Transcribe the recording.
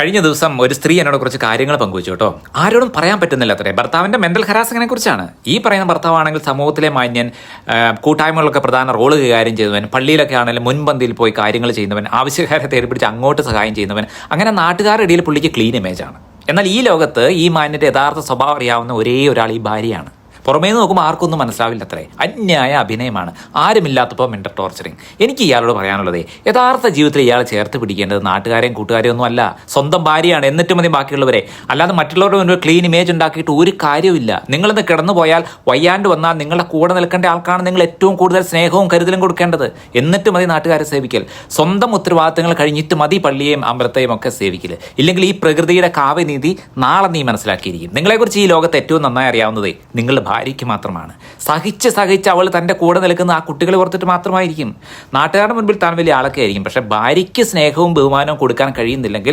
കഴിഞ്ഞ ദിവസം ഒരു സ്ത്രീ എന്നോട് കുറച്ച് കാര്യങ്ങൾ പങ്കുവച്ചു കേട്ടോ. ആരോടും പറയാൻ പറ്റുന്നില്ല അത്രേ. ഭർത്താവിന്റെ മെന്റൽ ഹരാസിങ്ങിനെ കുറിച്ചാണ്. ഈ പറയുന്ന ഭർത്താവാണെങ്കിൽ സമൂഹത്തിലെ മാന്യൻ, കൂട്ടായ്മകളൊക്കെ പ്രധാന റോള് കൈകാര്യം ചെയ്തവൻ, പള്ളിയിലൊക്കെ ആണെങ്കിലും മുൻപന്തിയിൽ പോയി കാര്യങ്ങൾ ചെയ്യുന്നവൻ, ആവശ്യക്കാരെ തേടിപ്പിടിച്ച് അങ്ങോട്ട് സഹായം ചെയ്യുന്നവൻ, അങ്ങനെ നാട്ടുകാരുടെ ഇടയിൽ പുള്ളിക്ക് ക്ലീൻ ഇമേജാണ്. എന്നാൽ ഈ ലോകത്ത് ഈ മാന്യന്റെ യഥാർത്ഥ സ്വഭാവം അറിയാവുന്ന ഒരേ ഒരാൾ ഈ ഭാര്യയാണ്. പുറമേ നിന്ന് നോക്കുമ്പോൾ ആർക്കൊന്നും മനസ്സിലാവില്ല അത്രേ. അന്യായ അഭിനയമാണ്, ആരുമില്ലാത്തപ്പോൾ മെന്റൽ ടോർച്ചറിങ്. എനിക്ക് ഇയാളോട് പറയാനുള്ളത്, യഥാർത്ഥ ജീവിതത്തിൽ ഇയാൾ ചേർത്ത് പിടിക്കേണ്ടത് നാട്ടുകാരെയും കൂട്ടുകാരെയും ഒന്നും അല്ല, സ്വന്തം ഭാര്യയാണ്. എന്നിട്ട് മതി ബാക്കിയുള്ളവരെ. അല്ലാതെ മറ്റുള്ളവരുടെ മുന്നിൽ ക്ലീൻ ഇമേജ് ഉണ്ടാക്കിയിട്ട് ഒരു കാര്യമില്ല. നിങ്ങളിന്ന് കിടന്നു പോയാൽ, വയ്യാണ്ട് വന്നാൽ നിങ്ങളുടെ കൂടെ നിൽക്കേണ്ട ആൾക്കാണ് നിങ്ങൾ ഏറ്റവും കൂടുതൽ സ്നേഹവും കരുതലും കൊടുക്കേണ്ടത്. എന്നിട്ട് മതി നാട്ടുകാരെ സേവിക്കൽ. സ്വന്തം ഉത്തരവാദിത്തങ്ങൾ കഴിഞ്ഞിട്ട് മതി പള്ളിയെയും അമ്പലത്തെയും ഒക്കെ സേവിക്കൽ. ഇല്ലെങ്കിൽ ഈ പ്രകൃതിയുടെ കാവ്യനീതി നാളെ നീ മനസ്സിലാക്കിയിരിക്കും. നിങ്ങളെക്കുറിച്ച് ഈ ലോകത്ത് ഏറ്റവും നന്നായി അറിയാവുന്നത് നിങ്ങളുടെ ഭാര്യയ്ക്ക് മാത്രമാണ്. സഹിച്ച് അവൾ തൻ്റെ കൂടെ നിൽക്കുന്ന ആ കുട്ടികളെ ഓർത്തിട്ട് മാത്രമായിരിക്കും. നാട്ടുകാരുടെ മുൻപിൽ താൻ വലിയ ആളൊക്കെ ആയിരിക്കും. പക്ഷെ ഭാര്യയ്ക്ക് സ്നേഹവും ബഹുമാനവും കൊടുക്കാൻ കഴിയുന്നില്ലെങ്കിൽ